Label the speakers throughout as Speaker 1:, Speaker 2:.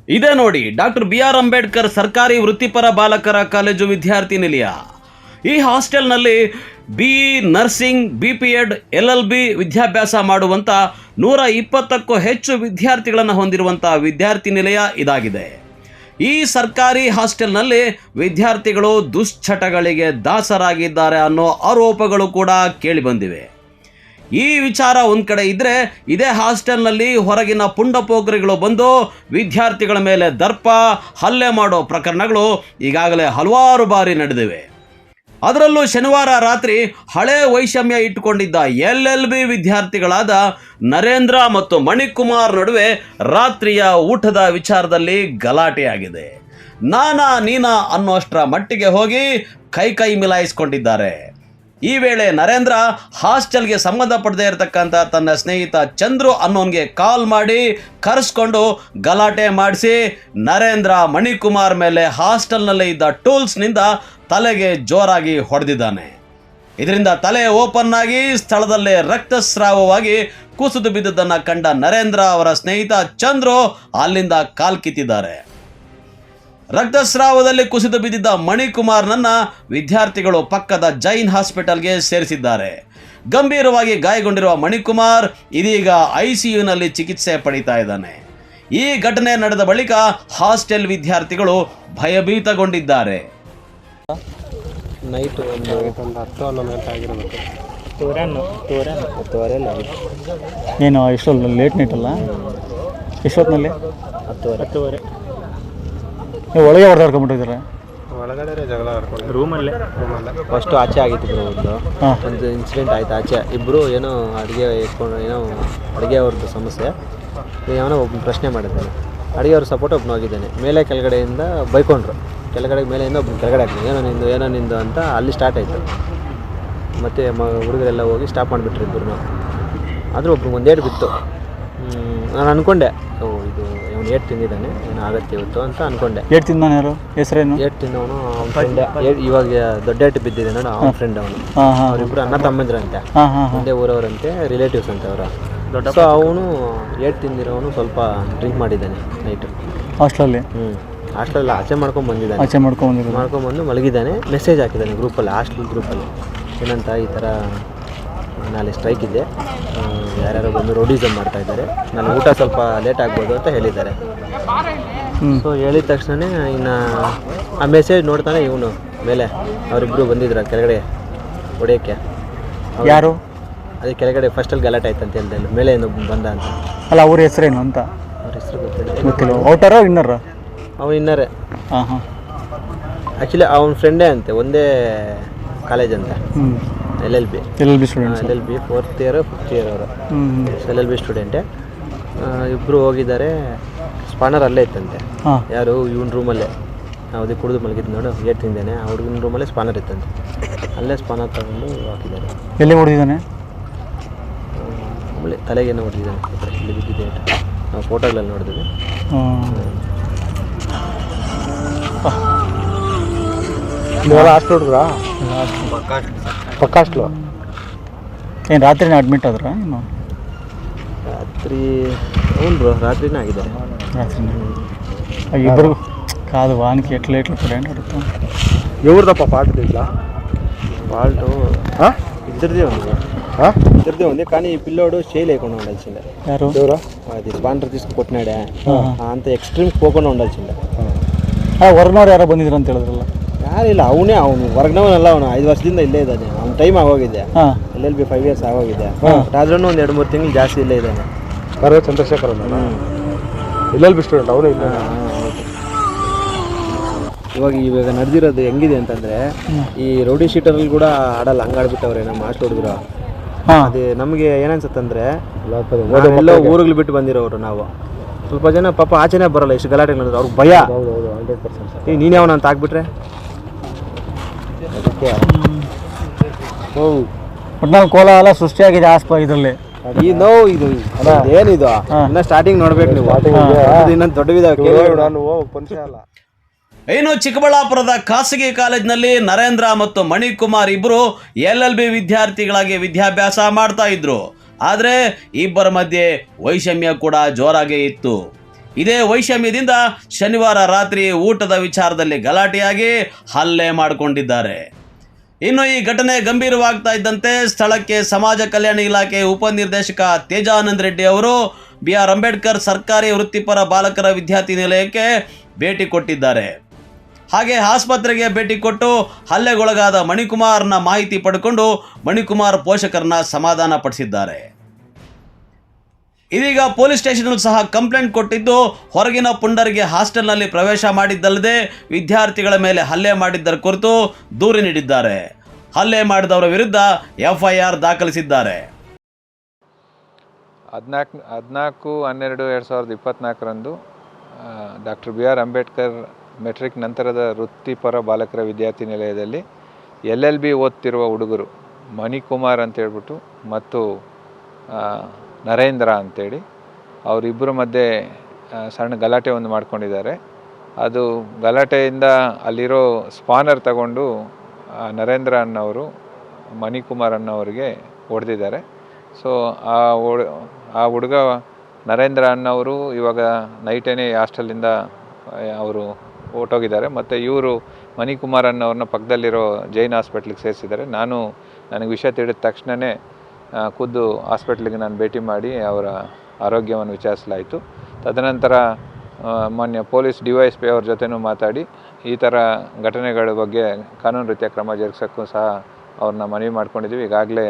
Speaker 1: ಇದೇ ನೋಡಿ doctor BR Ambedkar ಸರ್ಕಾರಿ ವೃತ್ತಿಪರ ಬಾಲಕರ ಕಾಲೇಜು ವಿದ್ಯಾರ್ಥಿ ನಿಲಯ. ಈ ಹಾಸ್ಟೆಲ್ನಲ್ಲಿ BE ನರ್ಸಿಂಗ್, BPEd, LLB ವಿದ್ಯಾಭ್ಯಾಸ ಮಾಡುವಂಥ 120ಕ್ಕೂ ಹೆಚ್ಚು ವಿದ್ಯಾರ್ಥಿಗಳನ್ನು ಹೊಂದಿರುವಂಥ ವಿದ್ಯಾರ್ಥಿ ನಿಲಯ ಇದಾಗಿದೆ. ಈ ಸರ್ಕಾರಿ ಹಾಸ್ಟೆಲ್ನಲ್ಲಿ ವಿದ್ಯಾರ್ಥಿಗಳು ದುಶ್ಚಟಗಳಿಗೆ ದಾಸರಾಗಿದ್ದಾರೆ ಅನ್ನೋ ಆರೋಪಗಳು ಕೂಡ ಕೇಳಿಬಂದಿವೆ. ಈ ವಿಚಾರ ಒಂದು ಕಡೆ ಇದ್ದರೆ, ಇದೇ ಹಾಸ್ಟೆಲ್ನಲ್ಲಿ ಹೊರಗಿನ ಪುಂಡಪೋಖರಿಗಳು ಬಂದು ವಿದ್ಯಾರ್ಥಿಗಳ ಮೇಲೆ ದರ್ಪ ಹಲ್ಲೆ ಮಾಡೋ ಪ್ರಕರಣಗಳು ಈಗಾಗಲೇ ಹಲವಾರು ಬಾರಿ ನಡೆದಿವೆ. ಅದರಲ್ಲೂ ಶನಿವಾರ ರಾತ್ರಿ ಹಳೆ ವೈಷಮ್ಯ ಇಟ್ಟುಕೊಂಡಿದ್ದ LLB ವಿದ್ಯಾರ್ಥಿಗಳಾದ ನರೇಂದ್ರ ಮತ್ತು ಮಣಿಕುಮಾರ್ ನಡುವೆ ರಾತ್ರಿಯ ಊಟದ ವಿಚಾರದಲ್ಲಿ ಗಲಾಟೆಯಾಗಿದೆ. ನಾನಾ ನೀನಾ ಅನ್ನೋಷ್ಟರ ಮಟ್ಟಿಗೆ ಹೋಗಿ ಕೈ ಮಿಲಾಯಿಸ್ಕೊಂಡಿದ್ದಾರೆ. ಈ ವೇಳೆ ನರೇಂದ್ರ ಹಾಸ್ಟೆಲ್ಗೆ ಸಂಬಂಧಪಡದೇ ಇರತಕ್ಕಂಥ ತನ್ನ ಸ್ನೇಹಿತ ಚಂದ್ರು ಅನ್ನೋನ್ಗೆ ಕಾಲ್ ಮಾಡಿ ಕರೆಸ್ಕೊಂಡು ಗಲಾಟೆ ಮಾಡಿಸಿ ನರೇಂದ್ರ ಮಣಿಕುಮಾರ್ ಮೇಲೆ ಹಾಸ್ಟೆಲ್ನಲ್ಲೇ ಇದ್ದ ಟೂಲ್ಸ್ನಿಂದ ತಲೆಗೆ ಜೋರಾಗಿ ಹೊಡೆದಿದ್ದಾನೆ. ಇದರಿಂದ ತಲೆ ಓಪನ್ ಆಗಿ ಸ್ಥಳದಲ್ಲೇ ರಕ್ತಸ್ರಾವವಾಗಿ ಕುಸಿದು ಬಿದ್ದುದನ್ನು ಕಂಡ ನರೇಂದ್ರ ಅವರ ಸ್ನೇಹಿತ ಚಂದ್ರು ಅಲ್ಲಿಂದ ಕಾಲ್ಕಿತ್ತಿದ್ದಾರೆ. ರಕ್ತಸ್ರಾವದಲ್ಲಿ ಕುಸಿದು ಬಿದ್ದಿದ್ದ ಮಣಿಕುಮಾರ್ನನ್ನ ವಿದ್ಯಾರ್ಥಿಗಳು ಪಕ್ಕದ ಜೈನ್ ಹಾಸ್ಪಿಟಲ್ಗೆ ಸೇರಿಸಿದ್ದಾರೆ. ಗಂಭೀರವಾಗಿ ಗಾಯಗೊಂಡಿರುವ ಮಣಿಕುಮಾರ್ ಇದೀಗ ICUನಲ್ಲಿ ಚಿಕಿತ್ಸೆ ಪಡೀತಾ ಇದ್ದಾನೆ. ಈ ಘಟನೆ ನಡೆದ ಬಳಿಕ ಹಾಸ್ಟೆಲ್ ವಿದ್ಯಾರ್ಥಿಗಳು ಭಯಭೀತಗೊಂಡಿದ್ದಾರೆ.
Speaker 2: ನೈಟ್ ಒಂದು 10-11 ಗಂಟೆ ಆಗಿರಬೇಕು.
Speaker 3: ಏನು ಎಷ್ಟೊತ್ತು ಲೇಟ್ ನೈಟ್ ಅಲ್ಲ? ಎಷ್ಟೊತ್ತಿನಲ್ಲಿ?
Speaker 2: 10:30.
Speaker 3: ನೀವು ಒಳಗೆ ಹೊಡೆದಾಡ್ಕೊಂಡ್ಬಿಟ್ಟಿದ್ದೀರಾ?
Speaker 2: ಒಳಗಡೆ ಜಗಳ ಆಡ್ಕೊಂಡು ರೂಮಲ್ಲೇ ಫಸ್ಟು ಆಚೆ ಆಗಿತ್ತು ಒಂದು ಇನ್ಸಿಡೆಂಟ್ ಆಯ್ತು. ಆಚೆ ಇಬ್ಬರು ಏನೋ ಅಡುಗೆ ಇಟ್ಕೊಂಡು ಏನೋ ಅಡುಗೆ ಅವ್ರದ್ದು ಸಮಸ್ಯೆ, ಏನೋ ಒಬ್ಬ ಪ್ರಶ್ನೆ ಮಾಡಿದ್ದಾನೆ. ಅಡುಗೆ ಅವ್ರ ಸಪೋರ್ಟ್ ಒಬ್ಬನು ಹೋಗಿದ್ದಾನೆ. ಮೇಲೆ ಕೆಳಗಡೆಯಿಂದ ಬೈಕೊಂಡ್ರು. ಮೇಲೆಯಿಂದ ಒಬ್ಬನು ಕೆಳಗಡೆ ಹಾಕ್ತಾನೆ, ಏನೋ ನಿಂದು ಅಂತ ಅಲ್ಲಿ ಸ್ಟಾರ್ಟ್ ಆಯಿತು. ಮತ್ತು ಹುಡುಗರೆಲ್ಲ ಹೋಗಿ ಸ್ಟಾಪ್ ಮಾಡಿಬಿಟ್ರು ಇಬ್ಬರು. ಆದರೂ ಒಬ್ರು ಒಂದೇಟು ಬಿತ್ತು. ನಾನು ಅಂದ್ಕೊಂಡೆ ಇದು ಅವನು ಏಟ್ ತಿಂದಿದ್ದಾನೆ, ಏನೋ ಆಗುತ್ತೆ ಇವತ್ತು ಅಂತ ಅಂದ್ಕೊಂಡೆ.
Speaker 3: ಏಟ್ ತಿಂದಾನೆ? ಯಾರು ಹೆಸರೇನು?
Speaker 2: ಏಟ್ ತಿಂದವನು ಅವ್ನ ಫ್ರೆಂಡ್. ಇವಾಗ ದೊಡ್ಡ ಏಟು ಬಿದ್ದಿದೆ ನೋಡು, ಅವನ ಫ್ರೆಂಡ್ ಅವನು. ಅವರಿಬ್ಬರು ಅಣ್ಣ ತಮ್ಮಂದ್ರಂತೆ, ಒಂದೇ ಊರವರಂತೆ, ರಿಲೇಟಿವ್ಸ್ ಅಂತೆ ಅವರ. ಸೊ ಅವನು ಏಟ್ ತಿಂದಿರೋನು ಸ್ವಲ್ಪ ಡ್ರಿಂಕ್ ಮಾಡಿದ್ದಾನೆ ನೈಟು
Speaker 3: ಹಾಸ್ಟೆಲಲ್ಲಿ.
Speaker 2: ಹಾಸ್ಟೆಲ್ ಆಚೆ ಮಾಡ್ಕೊಂಡ್ಬಂದು ಮಲಗಿದ್ದಾನೆ. ಮೆಸೇಜ್ ಹಾಕಿದ್ದಾನೆ ಗ್ರೂಪಲ್ಲಿ, ಹಾಸ್ಟೆಲ್ ಗ್ರೂಪಲ್ಲಿ, ಏನಂತ ಈ ಥರ ನಾಳೆ ಸ್ಟ್ರೈಕ್ ಇದೆ, ಯಾರ್ಯಾರು ಬಂದು ರೋಡಿಸಮ್ ಮಾಡ್ತಾ ಇದ್ದಾರೆ, ನಾನು ಊಟ ಸ್ವಲ್ಪ ಲೇಟ್ ಆಗ್ಬೋದು ಅಂತ ಹೇಳಿದ್ದಾರೆ. ಸೊ ಹೇಳಿದ ತಕ್ಷಣ ಇನ್ನು ಆ ಮೆಸೇಜ್ ನೋಡ್ತಾನೆ ಇವನು ಮೇಲೆ ಅವರಿಬ್ಬರು ಬಂದಿದ್ರು ಕೆಳಗಡೆ ಹೊಡೆಯೋಕ್ಕೆ.
Speaker 3: ಯಾರು?
Speaker 2: ಅದೇ ಕೆಳಗಡೆ ಫಸ್ಟಲ್ಲಿ ಗಲಾಟೆ ಆಯ್ತು ಅಂತ ಹೇಳ್ದೆ, ಮೇಲೆ ಇನ್ನೊಬ್ಬ ಬಂದ ಅಂತ.
Speaker 3: ಅಲ್ಲ, ಅವ್ರ ಹೆಸರೇನು ಅಂತ?
Speaker 2: ಅವ್ರ ಹೆಸರು ಗೊತ್ತಿಲ್ಲ.
Speaker 3: ಔಟರ ಇನ್ನರ?
Speaker 2: ಅವನು ಇನ್ನರೇ. ಆ್ಯಕ್ಚುಲಿ ಅವನ ಫ್ರೆಂಡೇ ಅಂತೆ, ಒಂದೇ ಕಾಲೇಜ್ ಅಂತ. LLB student. LLB 4th year 5th year ಅವರು. LLB ಸ್ಟೂಡೆಂಟೇ. ಇಬ್ಬರು ಹೋಗಿದ್ದಾರೆ. ಸ್ಪಾನರ್ ಅಲ್ಲೇ ಇತ್ತಂತೆ. ಯಾರು? ಇವನ ರೂಮಲ್ಲೇ ಯಾವುದೇ ಕುಡಿದು ಮಲಗಿದ್ದು ನೋಡು, ಏಟ್ ತಿಂದೇನೆ, ಆ ಹುಡುಗನ ರೂಮಲ್ಲೇ ಸ್ಪಾನರ್ ಇತ್ತಂತೆ. ಅಲ್ಲೇ ಸ್ಪಾನರ್ ತಗೊಂಡು ಹಾಕಿದ್ದಾರೆ.
Speaker 3: ಎಲ್ಲಿ ಹೊಡೆದಿದ್ದಾನೆ?
Speaker 2: ಆಮೇಲೆ ತಲೆಗೇನೋ ಹೊಡೆದಿದ್ದಾನೆ, ಇಲ್ಲಿ ಬಿದ್ದಿದೆ. ನಾವು ಫೋಟೋಗಳಲ್ಲಿ ನೋಡಿದ್ವಿ.
Speaker 3: ಹಾಸ್ಟೆಲ್ ಹುಡುಗ್ರಾ? ಪಕ್ಕ ಹಾಸ್ಟೆಲು. ಏನು ರಾತ್ರಿನೇ ಅಡ್ಮಿಟ್ ಆದ್ರ? ಏನು
Speaker 2: ರಾತ್ರಿ? ಹ್ಞೂ ಬ್ರೋ, ರಾತ್ರಿನೇ ಆಗಿದ್ದಾರೆ.
Speaker 3: ರಾತ್ರಿನೇ ಇಬ್ಬರು ಕಾದು ವಾನಿಕೆ ಎಟ್ಲೆ ಕಡೆ ನಡುತ್ತೆ.
Speaker 2: ಇವ್ರದಪ್ಪ ಫಾಲ್ಟ್ ಇಲ್ಲ? ಫಾಲ್ಟು ಇದ್ರದ್ದೇ ಒಂದೇ కానీ ఈ పిల్లోడు చేయలేకుండా ఉండాల్సిందే.
Speaker 3: ಯಾರು?
Speaker 2: అది స్పాన్సర్ తీసుకుని కొట్టినాడే అంత ఎక్స్ట్రీమ్ పోకుండా ఉండాల్సిందే.
Speaker 3: ಹೊರನವ್ರು ಯಾರೋ ಬಂದಿದ್ರು ಅಂತ ಹೇಳಿದ್ರಲ್ಲ?
Speaker 2: ಯಾರಿಲ್ಲ, ಅವನು ಹೊರಗಿನವನಲ್ಲ. ಅವನು 5 ವರ್ಷದಿಂದ ಇಲ್ಲೇ ಇದ್ದಾನೆ. ಅವ್ನ ಟೈಮ್ ಆಗೋಗಿದೆ. LLB 5 years ಆಗೋಗಿದೆ. ಆದ್ರೂ ಒಂದು 2-3 ತಿಂಗಳು ಜಾಸ್ತಿ ಇಲ್ಲೇ ಇದ್ದಾನೆ.
Speaker 3: ಚಂದ್ರಶೇಖರ್ LLB ಸ್ಟೂಡೆಂಟ್ ಅವನು ಇಲ್ಲ.
Speaker 2: ಇವಾಗ ನಡೆದಿರೋದು ಹೆಂಗಿದೆ ಅಂತಂದರೆ, ಈ ರೌಡಿ ಶೀಟರಲ್ಲಿ ಕೂಡ ಆಡಲ್ಲ, ಹಂಗೆ ಆಡ್ಬಿಟ್ಟವ್ರೆ ನಮ್ಮ ಹಾಸ್ಟೆಲ್ ಹುಡುಗರು. ಅದೇ ನಮಗೆ ಏನನ್ಸುತ್ತಂದರೆ, ಎಲ್ಲ ಊರುಗಳು ಬಿಟ್ಟು ಬಂದಿರೋರು ನಾವು. ಸ್ವಲ್ಪ ಜನ ಪಾಪ ಆಚೆನೇ ಬರೋಲ್ಲ, ಇಷ್ಟು ಗಲಾಟೆ ನಡೆದ್ರು, ಅವ್ರಿಗೆ ಭಯ. 100%. ಈಗ ನೀನು ಯಾವನ ಅಂತ ಆಗ್ಬಿಟ್ರೆ ಅದಕ್ಕೆ
Speaker 3: ಒಟ್ನಲ್ಲಿ ಕೋಲಾಹಲ ಸೃಷ್ಟಿಯಾಗಿದೆ ಇದರಲ್ಲಿ.
Speaker 2: ಈ ನೋವು ಇದು ಏನಿದು ಇನ್ನು ಸ್ಟಾರ್ಟಿಂಗ್ ನೋಡ್ಬೇಕು ನೀವು. ಇನ್ನೊಂದು ದೊಡ್ಡ
Speaker 1: ಇನ್ನು ಚಿಕ್ಕಬಳ್ಳಾಪುರದ ಖಾಸಗಿ ಕಾಲೇಜಿನಲ್ಲಿ ನರೇಂದ್ರ ಮತ್ತು ಮಣಿಕುಮಾರ್ ಇಬ್ಬರು LLB ವಿದ್ಯಾರ್ಥಿಗಳಾಗಿ ವಿದ್ಯಾಭ್ಯಾಸ ಮಾಡ್ತಾ ಇದ್ರು. ಆದರೆ ಇಬ್ಬರ ಮಧ್ಯೆ ವೈಷಮ್ಯ ಕೂಡ ಜೋರಾಗೇ ಇತ್ತು. ಇದೇ ವೈಷಮ್ಯದಿಂದ ಶನಿವಾರ ರಾತ್ರಿ ಊಟದ ವಿಚಾರದಲ್ಲಿ ಗಲಾಟೆಯಾಗಿ ಹಲ್ಲೆ ಮಾಡಿಕೊಂಡಿದ್ದಾರೆ. ಇನ್ನು ಈ ಘಟನೆ ಗಂಭೀರವಾಗ್ತಾ ಇದ್ದಂತೆ ಸ್ಥಳಕ್ಕೆ ಸಮಾಜ ಕಲ್ಯಾಣ ಇಲಾಖೆ ಉಪನಿರ್ದೇಶಕ ತೇಜಾನಂದ್ ರೆಡ್ಡಿ ಅವರು BR ಅಂಬೇಡ್ಕರ್ ಸರ್ಕಾರಿ ವೃತ್ತಿಪರ ಬಾಲಕರ ವಿದ್ಯಾರ್ಥಿ ನಿಲಯಕ್ಕೆ ಭೇಟಿ ಕೊಟ್ಟಿದ್ದಾರೆ. ಹಾಗೆ ಆಸ್ಪತ್ರೆಗೆ ಭೇಟಿ ಕೊಟ್ಟು ಹಲ್ಲೆಗೊಳಗಾದ ಮಣಿಕುಮಾರ್ನ ಮಾಹಿತಿ ಪಡ್ಕೊಂಡು ಮಣಿಕುಮಾರ್ ಪೋಷಕರನ್ನ ಸಮಾಧಾನ ಪಡಿಸಿದ್ದಾರೆ. ಇದೀಗ ಪೊಲೀಸ್ ಸ್ಟೇಷನ್ ಸಹ ಕಂಪ್ಲೇಂಟ್ ಕೊಟ್ಟಿದ್ದು, ಹೊರಗಿನ ಪುಂಡರಿಗೆ ಹಾಸ್ಟೆಲ್ನಲ್ಲಿ ಪ್ರವೇಶ ಮಾಡಿದ್ದಲ್ಲದೆ ವಿದ್ಯಾರ್ಥಿಗಳ ಮೇಲೆ ಹಲ್ಲೆ ಮಾಡಿದ್ದರ ಕುರಿತು ದೂರು ನೀಡಿದ್ದಾರೆ. ಹಲ್ಲೆ ಮಾಡಿದವರ ವಿರುದ್ಧ FIR ದಾಖಲಿಸಿದ್ದಾರೆ.
Speaker 4: 14/12/2024 ಡಾಕ್ಟರ್ BR ಅಂಬೇಡ್ಕರ್ ಮೆಟ್ರಿಕ್ ನಂತರದ ವೃತ್ತಿಪರ ಬಾಲಕರ ವಿದ್ಯಾರ್ಥಿ ನಿಲಯದಲ್ಲಿ LLB ಓದ್ತಿರುವ ಹುಡುಗರು ಮಣಿಕುಮಾರ್ ಅಂತೇಳ್ಬಿಟ್ಟು ಮತ್ತು ನರೇಂದ್ರ ಅಂತೇಳಿ ಅವರಿಬ್ಬರ ಮಧ್ಯೆ ಸಣ್ಣ ಗಲಾಟೆ ಒಂದು ಮಾಡ್ಕೊಂಡಿದ್ದಾರೆ. ಅದು ಗಲಾಟೆಯಿಂದ ಅಲ್ಲಿರೋ ಸ್ಪಾನರ್ ತಗೊಂಡು ನರೇಂದ್ರ ಅನ್ನೋರು ಮಣಿಕುಮಾರ್ ಅನ್ನೋರಿಗೆ ಹೊಡೆದಿದ್ದಾರೆ. ಸೊ ಆ ಹುಡುಗ ನರೇಂದ್ರ ಅನ್ನೋರು ಇವಾಗ ನೈಟೇನೆ ಹಾಸ್ಟೆಲಿಂದ ಅವರು ಹೊರಟೋಗಿದ್ದಾರೆ. ಮತ್ತು ಇವರು ಮಣಿಕುಮಾರ್ ಅನ್ನೋರನ್ನ ಪಕ್ಕದಲ್ಲಿರೋ ಜೈನ್ ಹಾಸ್ಪಿಟ್ಲಿಗೆ ಸೇರಿಸಿದ್ದಾರೆ. ನನಗೆ ವಿಷಯ ತಿಳಿದ ತಕ್ಷಣವೇ ಖುದ್ದು ಹಾಸ್ಪಿಟ್ಲಿಗೆ ನಾನು ಭೇಟಿ ಮಾಡಿ ಅವರ ಆರೋಗ್ಯವನ್ನು ವಿಚಾರಿಸಲಾಯಿತು. ತದನಂತರ ಮಾನ್ಯ ಪೊಲೀಸ್ DYSP ಅವ್ರ ಜೊತೆನೂ ಮಾತಾಡಿ ಈ ಥರ ಘಟನೆಗಳ ಬಗ್ಗೆ ಕಾನೂನು ರೀತಿಯ ಕ್ರಮ ಜರುಗಿಸೋಕ್ಕೂ ಸಹ ಅವ್ರನ್ನ ಮನವಿ ಮಾಡ್ಕೊಂಡಿದ್ದೀವಿ. ಈಗಾಗಲೇ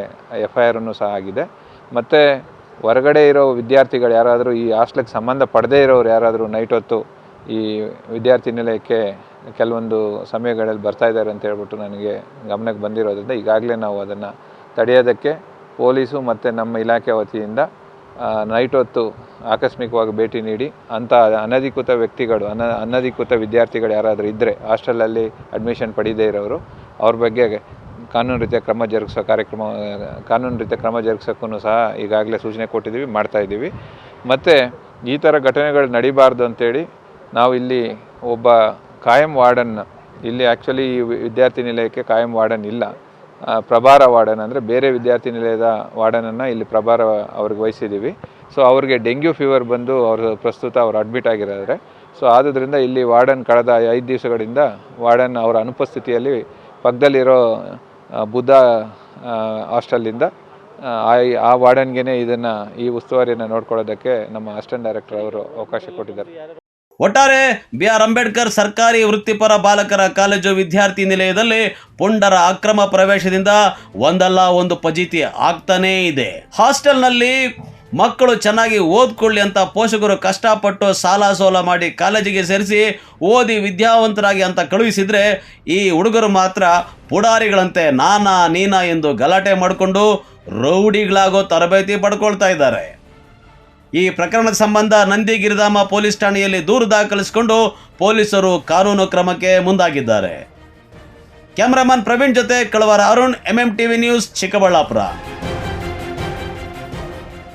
Speaker 4: FIR ಸಹ ಆಗಿದೆ. ಮತ್ತು ಹೊರಗಡೆ ಇರೋ ವಿದ್ಯಾರ್ಥಿಗಳು ಯಾರಾದರೂ ಈ ಹಾಸ್ಟೆಲ್ಗೆ ಸಂಬಂಧ ಪಡದೇ ಇರೋರು ಯಾರಾದರೂ ನೈಟ್ ಹೊತ್ತು ಈ ವಿದ್ಯಾರ್ಥಿ ನಿಲಯಕ್ಕೆ ಕೆಲವೊಂದು ಸಮಯಗಳಲ್ಲಿ ಬರ್ತಾ ಇದ್ದಾರೆ ಅಂತ ಹೇಳ್ಬಿಟ್ಟು ನನಗೆ ಗಮನಕ್ಕೆ ಬಂದಿರೋದ್ರಿಂದ ಈಗಾಗಲೇ ನಾವು ಅದನ್ನು ತಡೆಯೋದಕ್ಕೆ ಪೊಲೀಸು ಮತ್ತು ನಮ್ಮ ಇಲಾಖೆ ವತಿಯಿಂದ ನೈಟ್ ಹೊತ್ತು ಆಕಸ್ಮಿಕವಾಗಿ ಭೇಟಿ ನೀಡಿ ಅಂಥ ಅನಧಿಕೃತ ವ್ಯಕ್ತಿಗಳು ಅನಧಿಕೃತ ವಿದ್ಯಾರ್ಥಿಗಳು ಯಾರಾದರೂ ಇದ್ದರೆ ಹಾಸ್ಟೆಲಲ್ಲಿ ಅಡ್ಮಿಷನ್ ಪಡೆಯದೇ ಇರೋರು ಅವ್ರ ಬಗ್ಗೆ ಕಾನೂನು ರೀತಿಯ ಕ್ರಮ ಜರುಗಿಸೋಕ್ಕೂ ಸಹ ಈಗಾಗಲೇ ಸೂಚನೆ ಕೊಟ್ಟಿದ್ದೀವಿ, ಮಾಡ್ತಾಯಿದ್ದೀವಿ. ಮತ್ತು ಈ ಥರ ಘಟನೆಗಳು ನಡಿಬಾರ್ದು ಅಂತೇಳಿ ನಾವು ಇಲ್ಲಿ ಒಬ್ಬ ಕಾಯಂ ವಾರ್ಡನ್, ಇಲ್ಲಿ ಆ್ಯಕ್ಚುಲಿ ಈ ವಿದ್ಯಾರ್ಥಿ ನಿಲಯಕ್ಕೆ ಕಾಯಂ ವಾರ್ಡನ್ ಇಲ್ಲ, ಪ್ರಭಾರ ವಾರ್ಡನ್ ಅಂದರೆ ಬೇರೆ ವಿದ್ಯಾರ್ಥಿ ನಿಲಯದ ವಾರ್ಡನನ್ನು ಇಲ್ಲಿ ಪ್ರಭಾರ ಅವ್ರಿಗೆ ವಹಿಸಿದ್ದೀವಿ. ಸೊ ಅವ್ರಿಗೆ ಡೆಂಗ್ಯೂ ಫೀವರ್ ಬಂದು ಪ್ರಸ್ತುತ ಅವರು ಅಡ್ಮಿಟ್ ಆಗಿದ್ದಾರೆ. ಸೊ ಆದುದರಿಂದ ಇಲ್ಲಿ ವಾರ್ಡನ್ ಕಳೆದ 5 ದಿವಸಗಳಿಂದ ವಾರ್ಡನ್ ಅವರ ಅನುಪಸ್ಥಿತಿಯಲ್ಲಿ ಪಕ್ಕದಲ್ಲಿರೋ ಬುದ್ಧ ಹಾಸ್ಟೆಲಿಂದ ಆ ವಾರ್ಡನ್ಗೆ ಈ ಉಸ್ತುವಾರಿಯನ್ನು ನೋಡ್ಕೊಳ್ಳೋದಕ್ಕೆ ನಮ್ಮ ಅಸಿಸ್ಟೆಂಟ್ ಡೈರೆಕ್ಟರ್ ಅವರು ಅವಕಾಶ ಕೊಟ್ಟಿದ್ದಾರೆ.
Speaker 1: ಒಟ್ಟಾರೆ BR ಅಂಬೇಡ್ಕರ್ ಸರ್ಕಾರಿ ವೃತ್ತಿಪರ ಬಾಲಕರ ಕಾಲೇಜು ವಿದ್ಯಾರ್ಥಿ ನಿಲಯದಲ್ಲಿ ಪುಂಡರ ಅಕ್ರಮ ಪ್ರವೇಶದಿಂದ ಒಂದಲ್ಲ ಒಂದು ಫಜೀತಿ ಆಗ್ತಾನೇ ಇದೆ. ಹಾಸ್ಟೆಲ್ನಲ್ಲಿ ಮಕ್ಕಳು ಚೆನ್ನಾಗಿ ಓದ್ಕೊಳ್ಳಿ ಅಂತ ಪೋಷಕರು ಕಷ್ಟಪಟ್ಟು ಸಾಲ ಸೋಲ ಮಾಡಿ ಕಾಲೇಜಿಗೆ ಸೇರಿಸಿ ಓದಿ ವಿದ್ಯಾವಂತರಾಗಿ ಅಂತ ಕಳುಹಿಸಿದರೆ ಈ ಹುಡುಗರು ಮಾತ್ರ ಪುಡಾರಿಗಳಂತೆ ನಾನಾ ನೀನಾ ಎಂದು ಗಲಾಟೆ ಮಾಡಿಕೊಂಡು ರೌಡಿಗಳಾಗೋ ತರಬೇತಿ ಪಡ್ಕೊಳ್ತಾ ಇದ್ದಾರೆ. ಈ ಪ್ರಕರಣದ ಸಂಬಂಧ ನಂದಿಗಿರಿಧಾಮ ಪೊಲೀಸ್ ಠಾಣೆಯಲ್ಲಿ ದೂರು ದಾಖಲಿಸಿಕೊಂಡು ಪೊಲೀಸರು ಕಾನೂನು ಕ್ರಮಕ್ಕೆ ಮುಂದಾಗಿದ್ದಾರೆ. ಕ್ಯಾಮರಾಮನ್ ಪ್ರವೀಣ್ ಜೊತೆ ಕಳವಾರ ಅರುಣ್, MMTV ನ್ಯೂಸ್, ಚಿಕ್ಕಬಳ್ಳಾಪುರ.